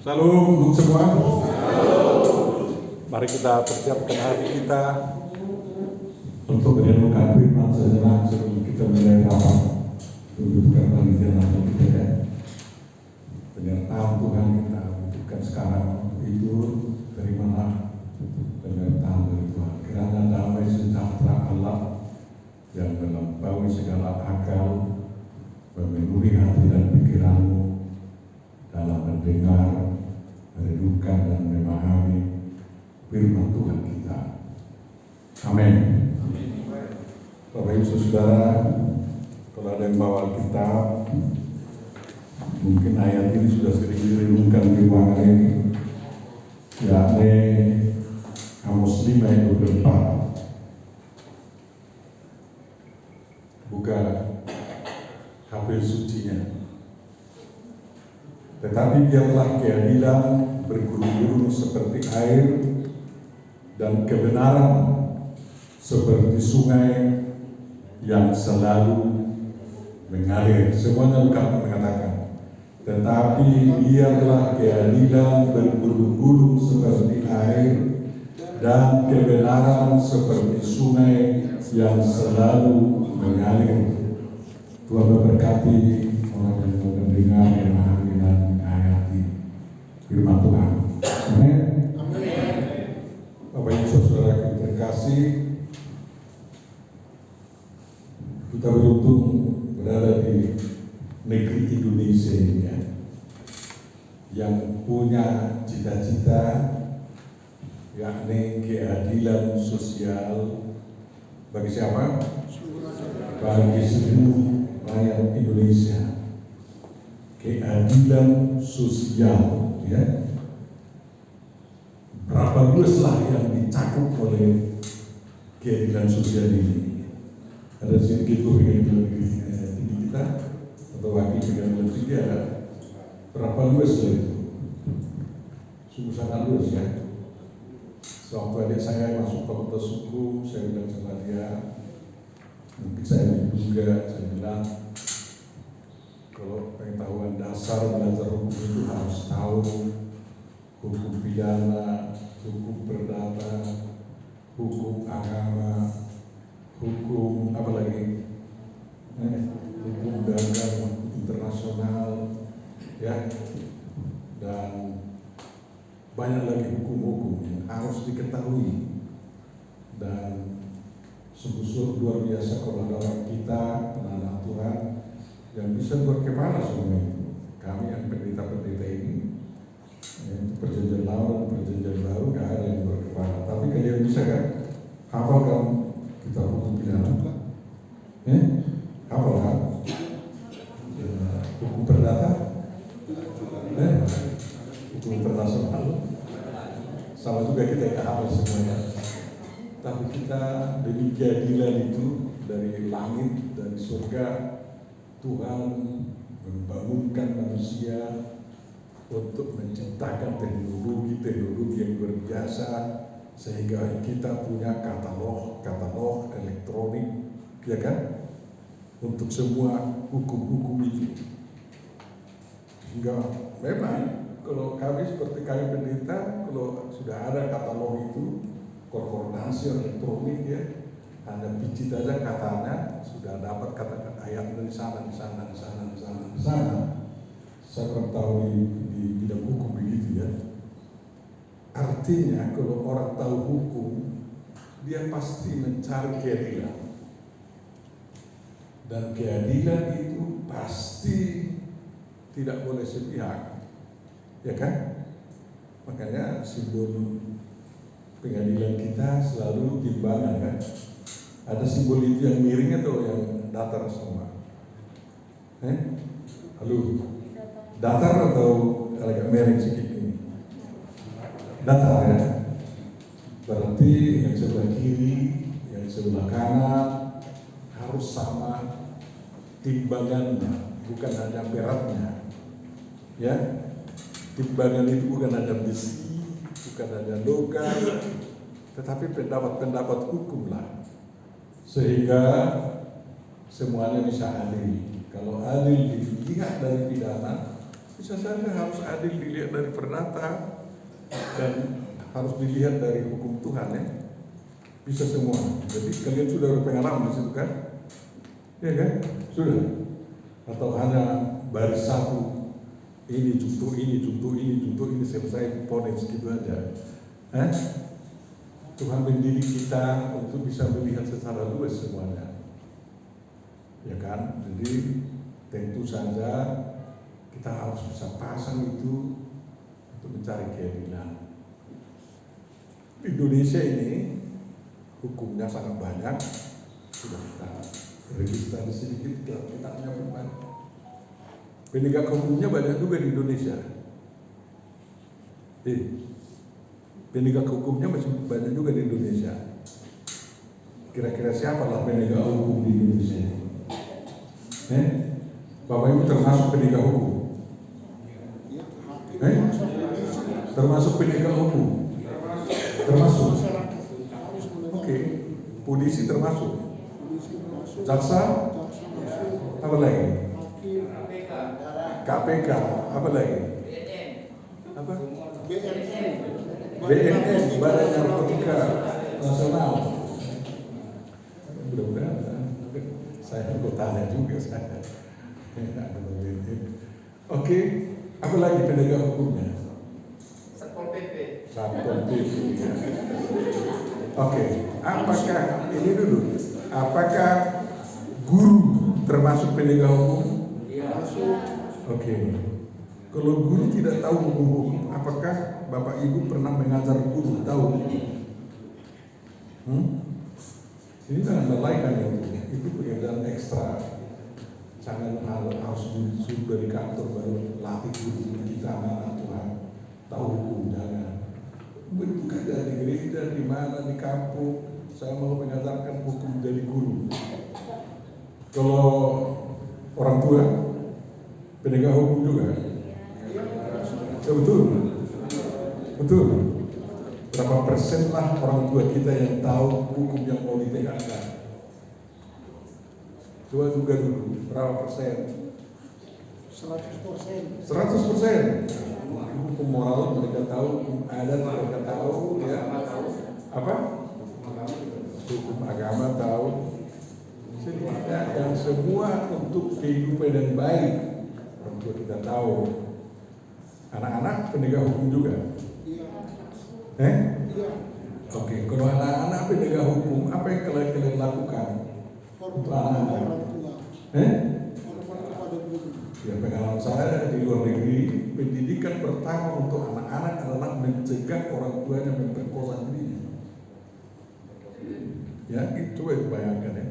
Salam untuk semua. Mari kita persiapkan hati kita untuk merenungkan firman sejenak sebelum kita mulai rapat. Tundukkan panitia kita ya. Penyertaan Tuhan kita butuhkan sekarang untuk itu. Terimalah penyertaan dari Tuhan. Kiranya damai sejahtera Allah yang melampaui segala akal memenuhi hati dan pikiranmu dalam mendengar, merenungkan dan memahami firman Tuhan kita. Amin. Bapak Ibu Saudara, kalau ada yang bawa kitab, mungkin ayat ini sudah sering direnungkan di ruangan ini, yakni Amos 5 ayat 24. Buka hafal sucinya. Tetapi biarlah keadilan bergurun-gurun seperti air dan kebenaran seperti sungai yang selalu mengalir. Semuanya bukan mengatakan. Tetapi biarlah keadilan bergurun-gurun seperti air dan kebenaran seperti sungai yang selalu mengalir. Tuhan memberkati orang yang mendengar, memahami dan menghayati firman Tuhan. Amin. Bapak Ibu Saudara yang terkasih, kita beruntung berada di negeri Indonesia ini ya, yang punya cita-cita yakni keadilan sosial bagi siapa? Bagi seluruh rakyat Indonesia. Keadilan sosial ya. Berapa luaslah yang dicakup oleh keadilan sosial ini? Ada sedikit pengadilan tinggi kita atau wakil pengadilan tinggi ada berapa luas itu? Sungguh sangat luas ya. Sewaktu adik saya masuk fakultas hukum, saya bilang sama dia, mungkin saya juga, saya bilang kalau pengetahuan dasar belajar hukum itu harus tahu hukum pidana, hukum perdata, hukum agama, hukum apa lagi, hukum dagang internasional, ya, dan banyak lagi hukum-hukum yang harus diketahui. Dan sungguh luar biasa kalau ada orang kita, anak Tuhan yang bisa berkepala semua itu. Kami yang pendeta-pendeta ini, perjanjian lama dan perjanjian baru gak ada yang berkepala. Tapi kalian bisa kan hafal kan kita hukum pidana? Hafal kan? Hukum perdata? Hukum internasional? Sama juga kita gak hafal semuanya. Tapi kita demi keadilan itu dari langit, dari surga, Tuhan membangunkan manusia untuk menciptakan teknologi yang luar biasa sehingga kita punya katalog elektronik, ya kan? Untuk semua hukum-hukum itu. Sehingga memang kalau kami seperti kami pendeta, kalau sudah ada katalog itu, koordinasi elektronik ya, hanya picit aja katanya sudah dapat kata-kata ayat dari sana. Saya kurang tahu di bidang hukum begitu ya. Artinya kalau orang tahu hukum, dia pasti mencari keadilan. Dan keadilan itu pasti tidak boleh sepihak, ya kan? Makanya simbol pengadilan kita selalu timbangan kan. Ada simbol itu yang miring atau yang datar semua? Halo, datar atau agak miring sedikit ini? Datar ya. Berarti yang sebelah kiri, yang sebelah kanan harus sama timbangannya, bukan hanya beratnya. Ya, timbangan itu bukan hanya besi, bukan hanya logam, tetapi pendapat-pendapat hukum lah, sehingga semuanya bisa adil. Kalau adil dilihat dari pidana, Bisa saja harus adil dilihat dari perdata dan harus dilihat dari hukum Tuhan ya. Bisa semua. Jadi kalian sudah berpengalaman di situ kan? Ya kan? Sudah. Atau hanya baris satu, ini contoh ini selesai ponis gitu aja. Tuhan mendidik kita untuk bisa melihat secara luas semuanya. Ya kan? Jadi tentu saja kita harus bisa pasang itu untuk mencari keadilan. Indonesia ini hukumnya sangat banyak, sudah kita registrasi sedikit, kita punya beban. Penegak hukumnya banyak juga di Indonesia. Penegak hukumnya masih banyak juga di Indonesia. Kira-kira siapa lah penegak hukum di Indonesia? Bapak Ibu termasuk penegak hukum? Termasuk penegak hukum? Termasuk? Oke. Polisi termasuk? Jaksa? Apa lagi? KPK? Apa lagi? Apa? BNN, Badan Narkotika Nasional. Mudah-mudahan saya anggotanya juga saya. Oke, apa lagi penegak hukumnya? Satpol PP. Satpol PP. Oke, apakah ini dulu? Apakah guru termasuk penegak hukum? Iya. Oke. Kalau guru tidak tahu hukum, apakah Bapak Ibu pernah mengajar guru? Tahu? Ini jangan lalaikan ya, itu pekerjaan ekstra. Jangan harus disuruh dari kantor baru latih guru kita anak Tuhan. Tahu hukum, jangan. Bukan dari gereja, di mana, di kampung. Saya mau mengajarkan hukum dari guru. Kalau orang tua, penegak hukum juga. Ya, betul. Berapa persen lah orang tua kita yang tahu hukum yang mau ditegakkan? Coba juga dulu, berapa persen? 100%. 100%. Hukum moral mereka tahu, hukum adat mereka tahu, ya. Apa? Hukum agama tahu. Sedikitnya yang semua untuk kehidupan yang baik orang tua kita tahu. Anak-anak penegak hukum juga. Oke, kalau anak-anak penegak hukum, apa yang kalian lakukan untuk anak-anak? Ya, pengalaman saya di luar negeri, pendidikan pertama untuk anak-anak adalah mencegah orang tuanya memperkosa dirinya. Ya, itu bayangkan ya.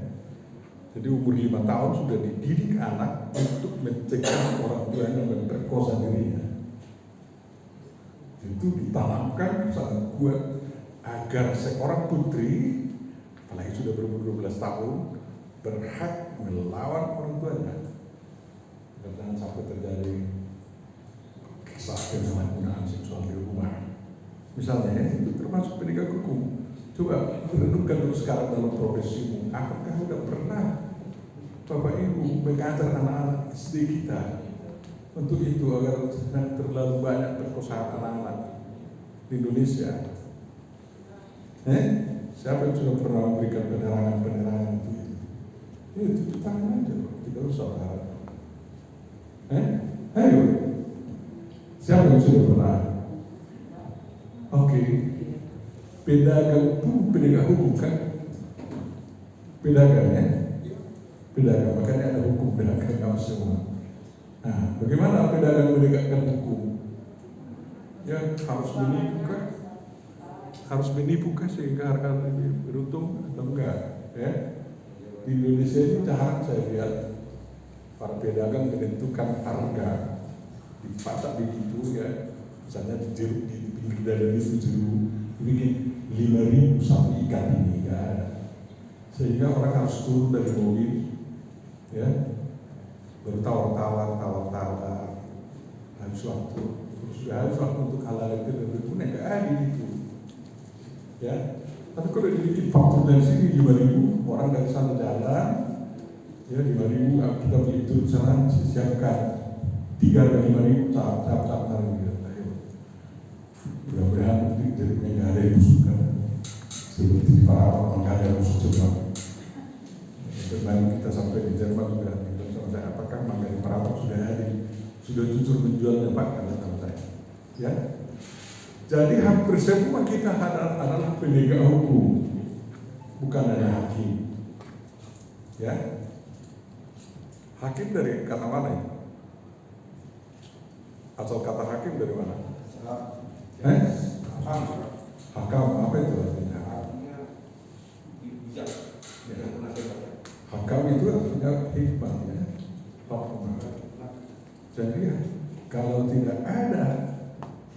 Jadi umur 5 tahun sudah dididik anak untuk mencegah orang tuanya memperkosa dirinya. Itu ditanamkan sangat kuat agar seorang putri, apalagi sudah berumur 12 tahun, berhak melawan orang tuanya. Jangan sampai terjadi kisah penyalahgunaan seksual di rumah. Misalnya, itu termasuk penegak hukum. Coba renungkan dulu sekarang dalam profesimu. Apakah sudah pernah Bapak Ibu mengajar anak-anak SD kita untuk itu agar jangan terlalu banyak perkosaan anak-anak di Indonesia? Siapa yang sudah pernah memberikan penerangan itu? Itu tangan aja, tidak usah harap. Ayo, siapa yang sudah pernah? Oke, pedagang itu penegak hukum kan? Pedagang ya? Pedagang, makanya ada hukum pedagang kamu semua. Nah, bagaimana pedagang menegakkan hukum? Ya harus menipu kan sehingga harga lebih beruntung atau enggak? Ya, di Indonesia ini jarang saya lihat para pedagang menentukan harga di pasar begitu ya. Misalnya di jeruk di pinggir jalan itu jeruk bikin 5.000 satu ikan ini ya. Sehingga orang harus turun dari mobil ya, bertawar-tawar habis waktu, sudah habis waktu untuk halal itu dan berguna, nggak adil itu ya. Tapi kalau dibikin faktur dari sini 5.000, orang dari sana jalan ya, 5.000 kita beli itu sana, siapkan 3 ke 5 ribu cap tarik gitu. Ayo. Mudah-mudahan hidupnya nggak ada yang busuk kan. Seperti di Parapat nggak ada yang busuk coba. Kemarin kita sampai di Jerman juga bilang sama saya, apakah mangga di Parapat sudah jujur menjualnya Pak, kata sama saya. Ya. Jadi hampir semua kita adalah penegak hukum, bukan ada hakim. Ya. Hakim dari kata mana ini? Asal kata hakim dari mana? Hakam, apa itu artinya? Ya. Hakam itu artinya hikmah ya. Jadi kalau tidak ada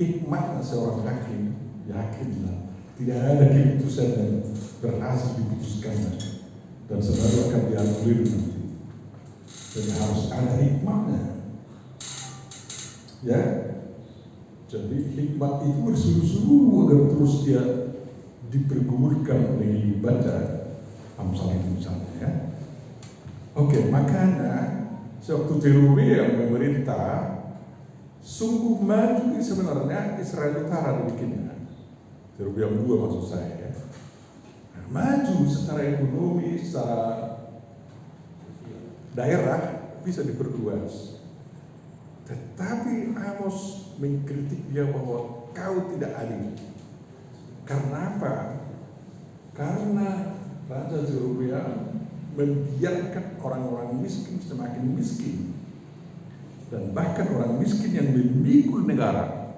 hikmah seorang hakim, yakinlah tidak ada keputusan yang berhasil diputuskan dan selalu akan dianulir nanti. Jadi harus ada hikmahnya. Ya, jadi hikmah itu bersungguh-sungguh agar terus dia dipergumulkan oleh baca Amsal itu misalnya ya. Oke, makanya sewaktu Zerubbabel yang memerintah sungguh maju sebenarnya Israel Utara dibikinnya. Zerubbabel 2 maksud saya ya. Nah, maju secara ekonomi, secara daerah bisa diperluas. Tetapi Amos mengkritik dia bahwa kau tidak adil. Karena apa? Karena Raja Zerubbabel membiarkan orang-orang miskin semakin miskin. Dan bahkan orang miskin yang memikul negara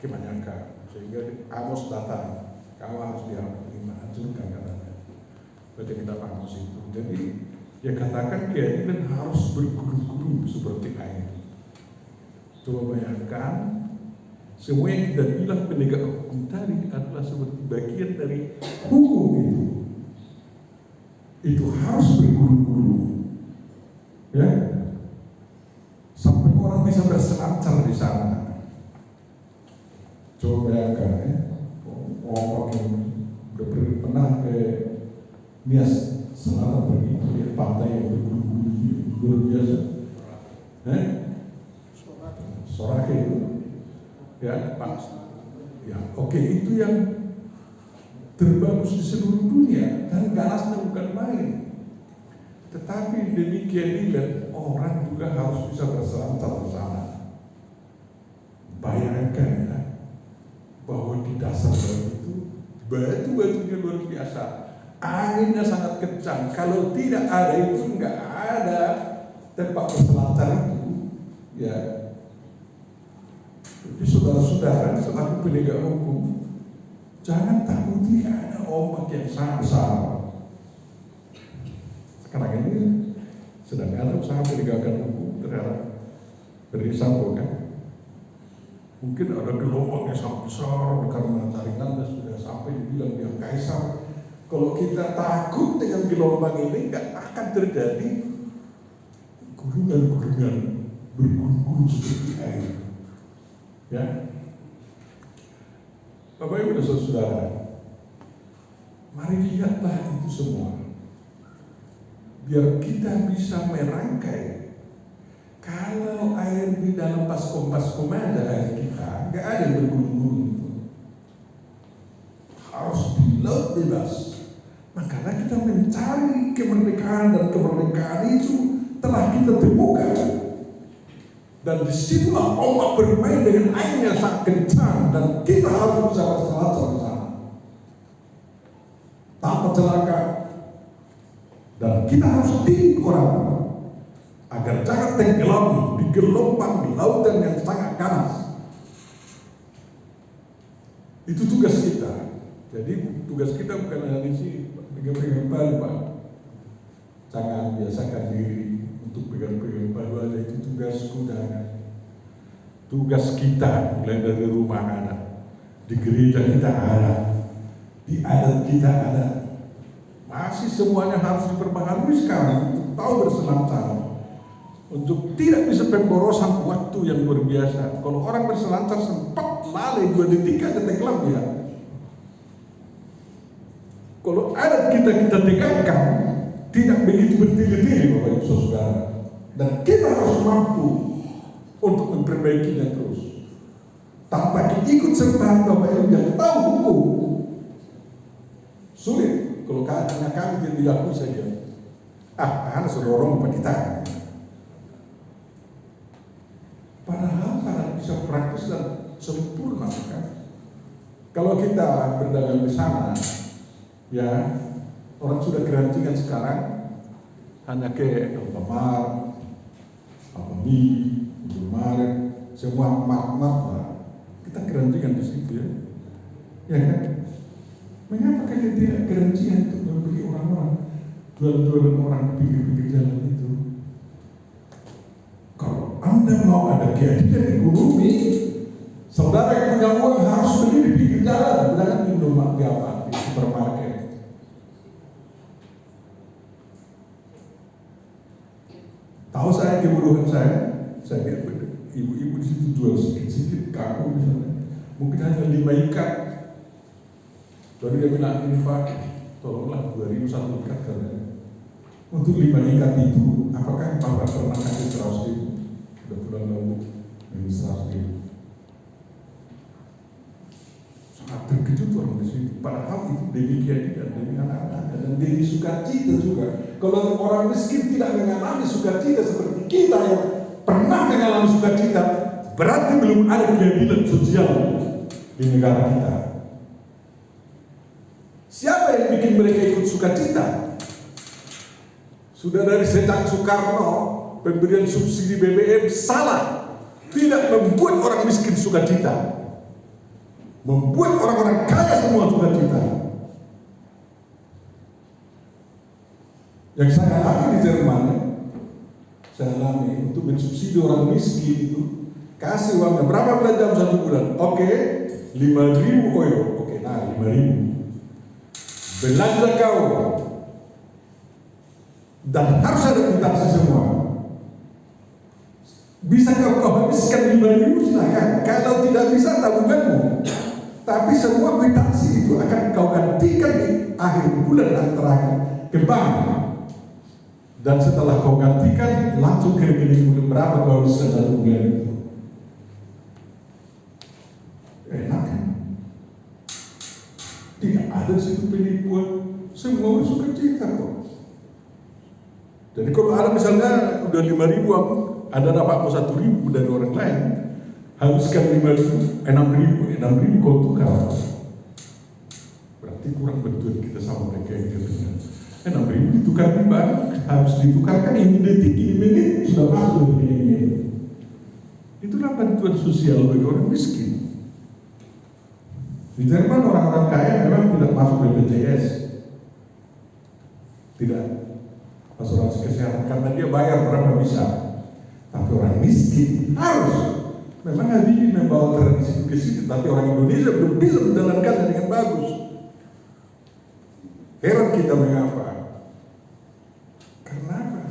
kebanyakan. Sehingga Amos datang, kau harus dihancurkan katanya. Baca kitab Amos itu. Jadi dia katakan keadilan harus bergulung-gulung seperti air. Coba bayangkan, semua yang kita bilang penegak hukum tadi adalah seperti bagian dari hukum itu. Itu harus bergulung-gulung, ya, sampai orang bisa berselancar di sana. Coba bayangkan, ya, orang yang udah pernah ke Nias Selatan pergi melihat pantai yang bergulung-gulung luar biasa, Sorake itu, ya Pak, ya oke, itu yang terbagus di seluruh dunia dan galasnya bukan main. Tetapi demikian dilihat orang juga harus bisa berselancar di sana. Bayangkan ya, bahwa di dasar batu itu batu-batunya luar biasa, anginnya sangat kencang. Kalau tidak ada itu nggak ada tempat berselancar itu, ya. Jadi saudara-saudara selaku penegak hukum, jangan takuti ada ombak yang sangat besar. Sekarang ini sedang ada usaha penegakan hukum terhadap Verdi Sambo kan. Mungkin ada gelombang yang sangat besar karena taringannya sudah sampai dibilang dia kaisar. Kalau kita takut dengan gelombang ini, nggak akan terjadi gurungan-gurungan bergulung-gulung seperti air. Ya, Bapak Ibu dan Saudara, mari lihatlah itu semua, biar kita bisa merangkai. Kalau air di dalam baskom ada air kita, nggak ada yang bergulung-gulung, harus di laut bebas. Makanya kita mencari kemerdekaan, dan kemerdekaan itu telah kita temukan. Dan disitulah ombak bermain dengan air yang sangat kencang, dan kita harus bisa berselancar di sana tanpa celaka. Dan kita harus didik orang agar jangan tenggelam di gelombang lautan yang sangat ganas. Itu tugas kita. Jadi tugas kita bukan hanya di sini pegang-pegang baru, Pak. Jangan biasakan diri untuk pegang-pegang baru aja, itu tugasku dan tugas kita mulai dari rumah ada, di gereja kita ada, di adat kita ada. Masih semuanya harus diperbaharui sekarang untuk tahu berselancar, untuk tidak bisa pemborosan waktu yang luar biasa. Kalau orang berselancar sempat lalai 2 detik aja tenggelam dia. Kalau adat kita tegakkan, tidak begitu bertele-tele Bapak Ibu Saudara. Dan kita harus mampu untuk memperbaikinya terus. Tanpa ikut sertaan Bapak Ibu yang tahu hukum, sulit. Kalau hanya kami yang diakui saja, harus dorong kita. Padahal sangat bisa praktis dan sempurna kan. Kalau kita berdagang di sana, ya orang sudah kerancingan sekarang hanya ke Alfamart, Alfamidi, Indomaret, semua mak-mak lah. Kita kerancingan di situ ya, ya kan? Mengapa kita tidak kerancingan untuk membeli orang-orang, jual-jualan orang di pinggir-pinggir jalan itu? Kalau Anda mau ada keadilan ekonomi, saudara yang punya uang harus beli di pinggir jalan, jangan di Indomaret di supermarket. Tahu saya kebodohan saya lihat ibu-ibu di situ jual sedikit kaku misalnya, mungkin hanya 5 ikat. Lalu dia bilang, ini Pak, tolonglah 2.000 satu ikat katanya. Untuk 5 ikat itu, apakah Bapak pernah kasih 100.000? Udah pulang lalu, ini 100.000. Sangat terkejut orang di situ. Padahal itu demikian dan demi anak-anak dan demi sukacita juga. Kalau orang miskin tidak mengalami sukacita seperti kita yang pernah mengalami sukacita, berarti belum ada keadilan sosial di negara kita. Siapa yang bikin mereka ikut sukacita? Sudah dari sejak Soekarno, pemberian subsidi BBM salah, tidak membuat orang miskin sukacita, membuat orang-orang kaya semua sukacita. Yang saya alami di Jerman, saya alami untuk mensubsidi orang miskin itu, kasih uangnya berapa belas jam 1 bulan? Oke, 5.000 euro. Oke, nah 5.000. Belanja kau dan harus ada kwitansi semua. Bisa kau habiskan 5.000 silakan. Kalau tidak bisa tabunganmu. Tapi semua kwitansi itu akan kau gantikan di akhir bulan dan terakhir ke bank. Dan setelah kau gantikan langsung ke rekeningmu berapa kau habiskan 1 bulan itu. Enak kan? Tidak ada situ penipuan, semua suka cita kok. Jadi kalau ada misalnya udah 5.000, ada dapat 1.000 dari orang lain, habiskan 5.000, 6.000 kau tukar. Berarti kurang betul kita sama mereka yang dengar. 6.000 ditukar di bank, harus ditukarkan ini detik, ini menit sudah masuk ini. Itulah bantuan sosial bagi orang miskin. Di Jerman orang-orang kaya memang tidak masuk BPJS, tidak asuransi kesehatan karena dia bayar berapa bisa. Tapi orang miskin harus. Memang Habibie membawa tradisi ke situ, tapi orang Indonesia belum bisa menjalankannya dengan bagus. Heran kita mengapa? Karena apa?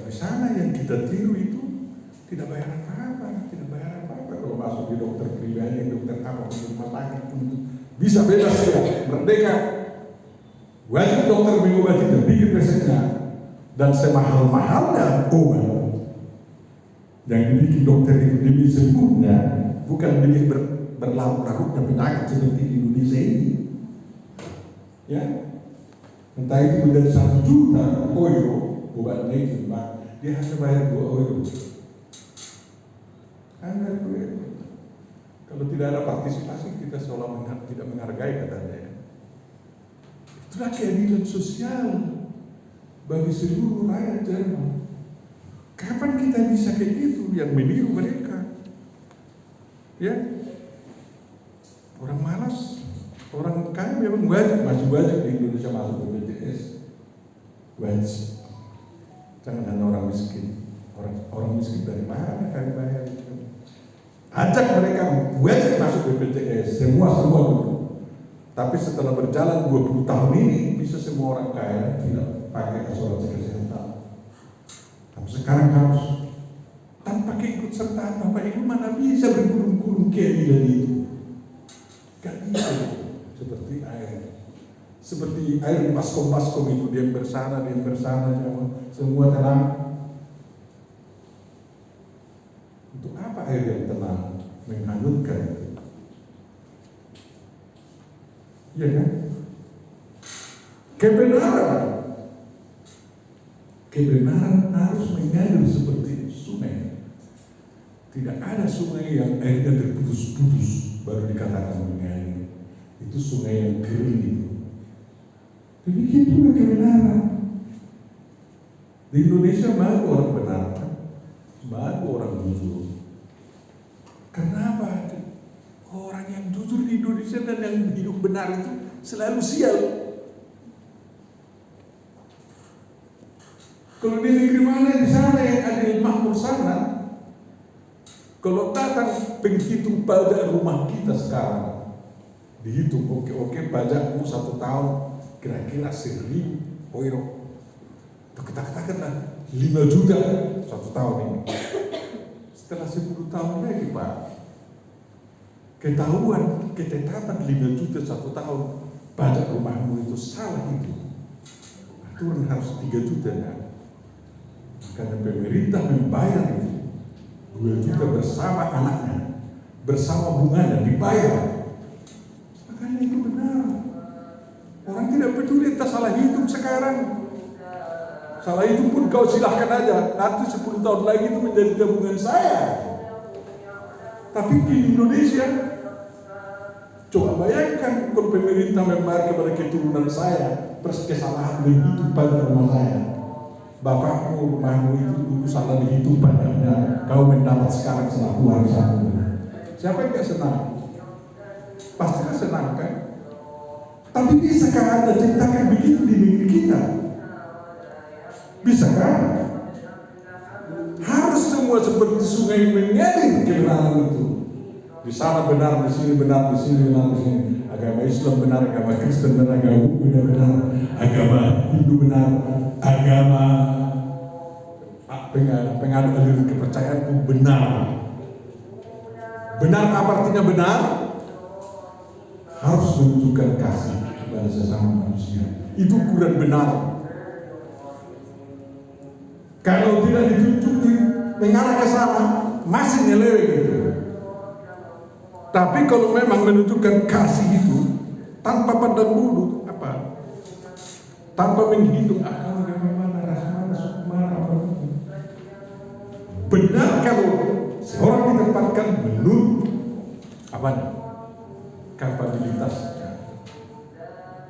Di sana yang kita tiru itu tidak bayar apa-apa, tidak bayar apa-apa. Kalau masuk di dokter pribadi, dokter apa, di rumah sakit bisa bebas ya, merdeka. Wajib dokter mengobati dan bikin resepnya, dan semahal-mahalnya obat yang dibikin dokter itu demi sembuhnya, bukan demi berlarut-larutnya penyakit seperti di Indonesia ini. Ya, entah itu menjadi 1 juta euro obatnya itu, dia hanya bayar 2 euro. Hanya 2 euro. Kalau tidak ada partisipasi, kita seolah tidak menghargai katanya. Itulah keadilan sosial bagi seluruh rakyat Jerman. Kapan kita bisa kayak gitu yang meniru mereka? Ya, orang malas, orang kaya memang masih wajib di Indonesia masuk BPJS, wajib. Jangan hanya orang miskin. Orang miskin dari mana kami bayar itu? Ajak mereka wajib masuk BPJS, semua dulu. Tapi setelah berjalan 20 tahun ini, bisa semua orang kaya tidak pakai asuransi kesehatan. Tapi sekarang harus tanpa keikutsertaan Bapak Ibu, mana bisa berkurung-kurung keadilan itu? Gak bisa. Seperti air di baskom-baskom itu, dia bersana, semua terang. menghanyutkan. Ya kan? Kebenaran harus mengalir seperti sungai. Tidak ada sungai yang airnya terputus-putus baru dikatakan mengalir. Itu sungai yang kering itu. Demikian juga kebenaran. Di Indonesia malu orang benar, malu orang jujur. Kenapa? Orang yang jujur di Indonesia dan yang hidup benar itu selalu sial. Kalau di negeri mana di sana yang adil makmur sana, kalau datang penghitung pajak rumah kita sekarang, dihitung oke pajakmu 1 tahun kira-kira 1.000 euro. Kita katakanlah 5 juta 1 tahun ini. Setelah 10 tahun lagi Pak, ketahuan ketetapan 5 juta 1 tahun pajak rumahmu itu salah itu. Aturan harus 3 juta kan? Karena pemerintah membayar itu 2 juta bersama anaknya, bersama bunganya dibayar. Makanya itu benar. Orang tidak peduli entah salah hitung sekarang. Salah hitung pun kau silahkan aja. Nanti 10 tahun lagi itu menjadi tabungan saya. Tapi di Indonesia, coba bayangkan kalau pemerintah membayar kepada keturunan saya kesalahan menghitung pada rumah saya. Bapakmu, rumahmu itu dulu salah dihitung pajaknya, kau mendapat sekarang selaku warisanmu. Siapa yang gak senang? Pastilah senang kan? Tapi bisakah Anda ciptakan begitu di negeri kita? Bisa kan? Harus semua seperti sungai mengalir kebenaran itu. Di sana benar, di sini benar, di sini benar, di sini. Agama Islam benar, agama Kristen benar, agama Buddha benar, agama Hindu benar, agama penganut aliran kepercayaan itu benar. Benar apa artinya benar? Harus menunjukkan kasih kepada sesama manusia. Itu ukuran benar. Kalau tidak ditunjukin mengarah ke sana, masih nyeleweng gitu. Tapi kalau memang menunjukkan kasih itu tanpa pandang bulu, apa? Tanpa menghitung agama mana, ras mana, suku mana, apa itu. Benar kalau seorang ditempatkan menurut apa? Kapabilitasnya.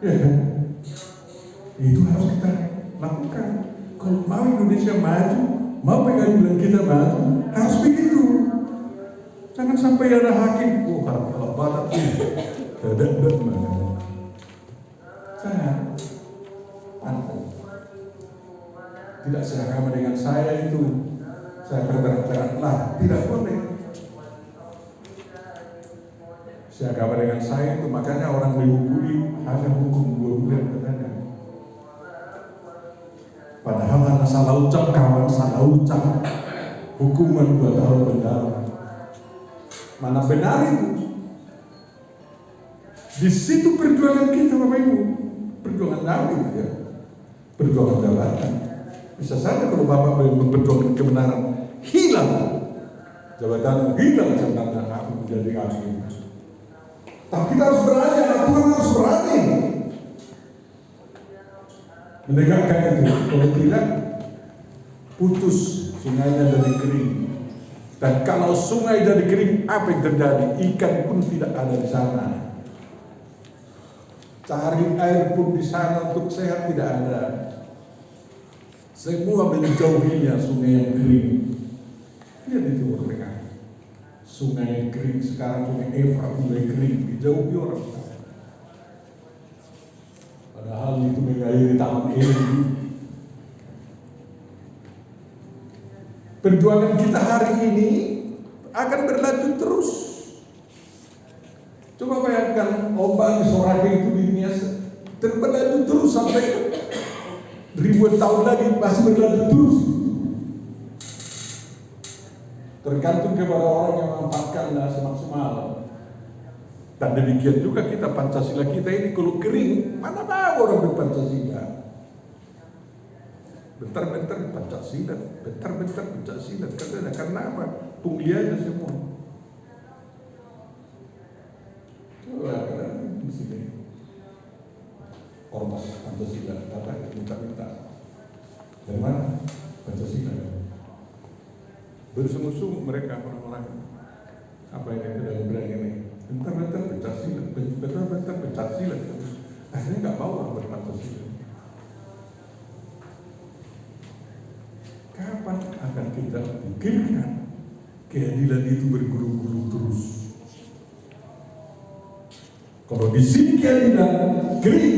Ya kan? Itu harus kita lakukan. Kalau mau Indonesia maju, mau pengadilan kita maju, harus begitu. Jangan sampai ada hakim, kalau barat ini, tidak mana. Jangan. Tidak seagama dengan saya itu, saya berberat-beratlah, tidak boleh. Seagama dengan saya itu, makanya orang menghukumi hanya hukum 2 bulan katanya. Padahal hanya salah ucap kawan, salah ucap, hukuman 2 tahun penjara. Mana benar itu? Di situ perjuangan kita Bapak Ibu, perjuangan Daud ya, perjuangan jabatan. Bisa saja kalau Bapak memperjuangkan kebenaran hilang, jabatan hilang sebenarnya aku menjadi hakim. Tapi kita harus berani, Tuhan harus berani menegakkan itu. Kalau tidak, putus sungainya dari kering. Dan kalau sungai dari kering, apa yang terjadi? Ikan pun tidak ada di sana. Cari air pun di sana untuk sehat tidak ada. Semua menjauhinya sungai yang kering. Lihat di Timur Tengah. Sungai yang kering sekarang, sungai Efrat mulai kering, dijauhi orang. Padahal itu mengairi taman Eden. Perjuangan kita hari ini akan berlanjut terus. Coba bayangkan ombak di Sorake itu di dunia berlanjut terus sampai ribuan tahun lagi masih berlanjut terus. Tergantung kepada orang yang memanfaatkan semaksimal. Dan demikian juga kita Pancasila kita ini kalau kering, mana mau orang berpancasila? Bentar-bentar Pancasila, bentar-bentar Pancasila. Karena apa? Punglianya semua. Pancasila, kata minta. Dari mana? Pancasila. Bersungguh-sungguh mereka orang-orang apa yang tidak berani ini. Bentar-bentar Pancasila. Akhirnya nggak mau orang berpancasila. Kapan akan kita pikirkan keadilan itu bergulung-gulung terus? Kalau di sini keadilan kering,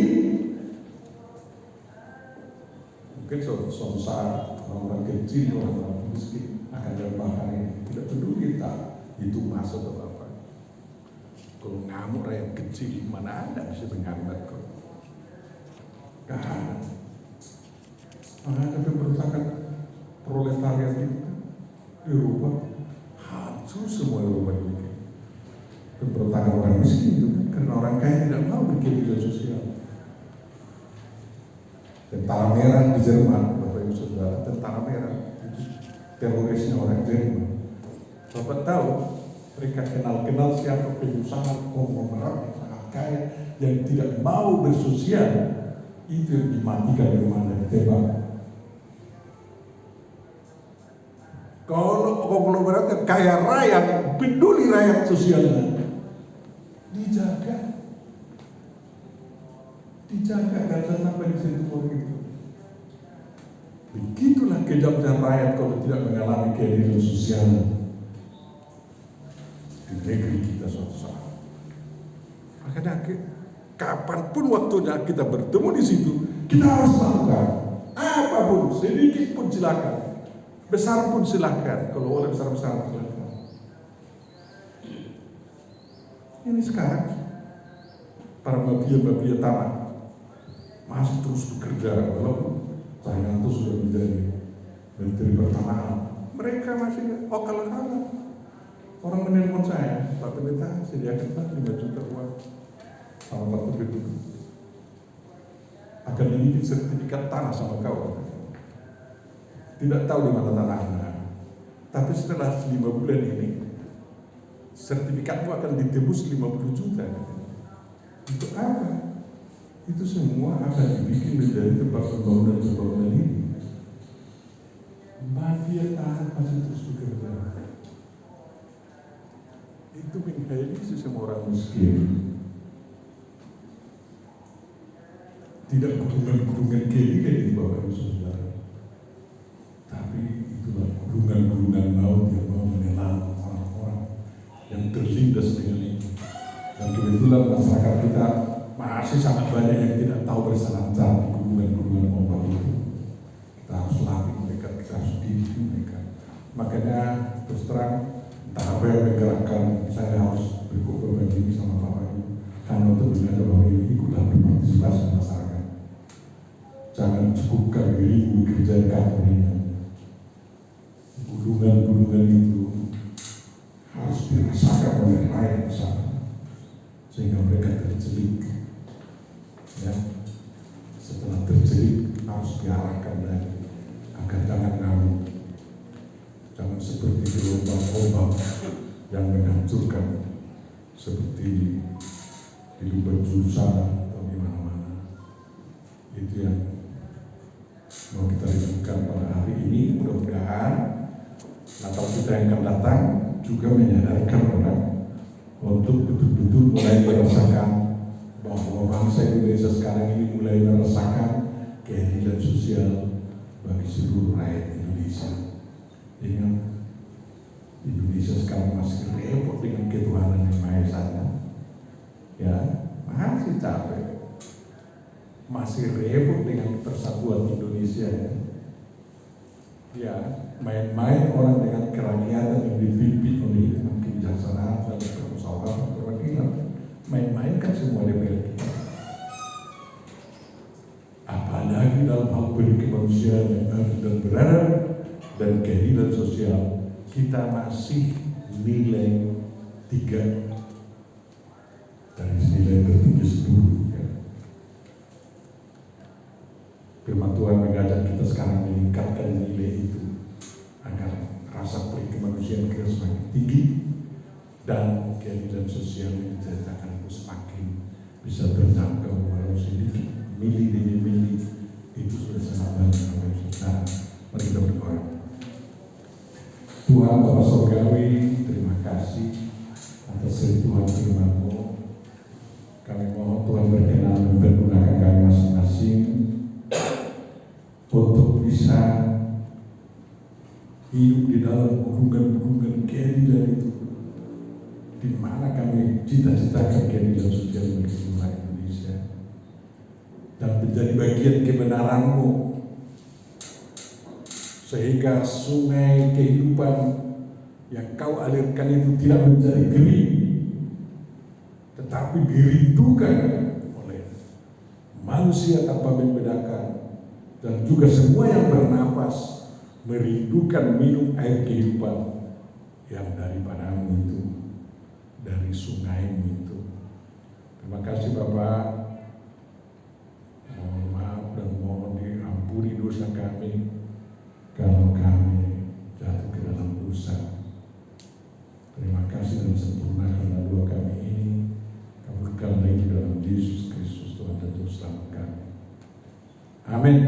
mungkin suatu saat orang-orang kecil, orang-orang miskin akan dapatkan ini. Tidak peduli tak itu masuk atau apa. Kalau ngamuk rakyat kecil, mana ada bisa menghambat kok? Kan? Ada pemberontakan proletariat itu di Eropa, hancur semua Eropa ini. Pemberontakan orang miskin itu kan karena orang kaya tidak mau berkeadilan sosial. Tentara Merah di Jerman, Bapak Ibu Saudara, Tentara Merah itu terorisnya orang Jerman. Bapak tahu mereka kenal siapa pengusaha konglomerat yang sangat kaya yang tidak mau bersosial, itu yang dimatikan di rumah dan ditembak. Kalau konglomerat yang kaya raya, peduli rakyat sosialnya, dijaga dan sampai di situ itu. Begitulah kejamnya rakyat kalau tidak mengalami keadilan sosial di negeri kita suatu saat. Makanya kapanpun waktunya kita bertemu di situ, kita harus lakukan apapun, sedikit pun silakan, besar pun silakan. Kalau oleh besar-besar silakan. Ini sekarang para mafia tanah masih terus bekerja, walaupun Cahyanto sudah menjadi Menteri Pertanahan, mereka masih okal-akalan. Orang menelpon saya, Pak Pendeta, sediakan 5 juta uang sama kartu kredit. Akan dibikin sertifikat tanah sama kau. Tidak tahu di mana tanahnya. Tapi setelah 5 bulan ini, sertifikatmu akan ditebus 50 juta. Untuk apa? Itu semua akan dibikin menjadi tempat pembangunan ini. Mafia tanah masih terus bekerja. Itu menghayati semua orang miskin. Tidak gulungan-gulungan keadilan di bawah saudara, tapi itulah gulungan-gulungan maut yang mau menelan orang-orang yang terlindas dengan itu. Dan kebetulan masyarakat kita masih sangat banyak yang tidak tahu berselancar di gulungan-gulungan obat itu. Kita harus latih mereka, kita harus didik mereka. Makanya terus terang, entah apa yang menggerakkan saya harus berbagi ini sama Bapak Ibu, karena untuk menjaga bahwa ini ikutlah berpartisipasi masyarakat. Jangan cukupkan dirimu kerjakan mereka. Gulungan-gulungan itu harus dirasakan oleh rakyat sana, sehingga mereka tercelik. Ya, setelah tercelik harus diarahkan lagi agar jangan ngamuk, jangan seperti gelombang ombak yang menghancurkan seperti di lubang sana atau di mana-mana. Itu yang mau kita lakukan pada hari ini. Mudah-mudahan Natal kita yang akan datang juga menyadarkan orang untuk betul-betul mulai merasakan bahwa bangsa Indonesia sekarang ini mulai merasakan keadilan sosial bagi seluruh rakyat Indonesia. Ingat, Indonesia sekarang masih repot dengan ketuhanan yang Maha Esa. Ya, masih capek, masih repot dengan persatuan Indonesia. Ya, main-main orang dengan kerakyatan yang dipimpin oleh kebijaksanaan dan permusyawaratan perwakilan. Main-main kan semua DPR kita. Apalagi dalam hal kemanusiaan yang adil dan beradab dan keadilan sosial, kita masih nilai 3 dari nilai tertinggi seluruh. Ya. Firman Tuhan mengajak kita sekarang meningkatkan nilai itu agar rasa perikemanusiaan kita semakin tinggi dan keadilan sosial yang diceritakan itu semakin bisa terjangkau walau sedikit milih demi milih itu sudah sangat banyak oleh kita. Mari kita berdoa. Tuhan Bapa Surgawi, terima kasih atas Tuhan firman-Mu. Kami mohon Tuhan berkenan mempergunakan kami masing-masing untuk bisa hidup di dalam hubungan-hubungan keadilan itu, di mana kami cita-citakan keadilan sosial bagi seluruh Indonesia, dan menjadi bagian kebenaran-Mu, sehingga sungai kehidupan yang Kau alirkan itu tidak menjadi kering, tetapi dirindukan oleh manusia tanpa membedakan, dan juga semua yang bernapas merindukan minum air kehidupan yang daripada-Mu itu, dari sungai-Mu itu. Terima kasih Bapak. Mohon maaf dan mohon diampuni dosa kami kalau kami jatuh ke dalam dosa. Terima kasih dan sempurnakanlah doa kami ini. Kabulkanlah itu dalam Yesus Kristus Tuhan dan Juru Selamat kami. Amin.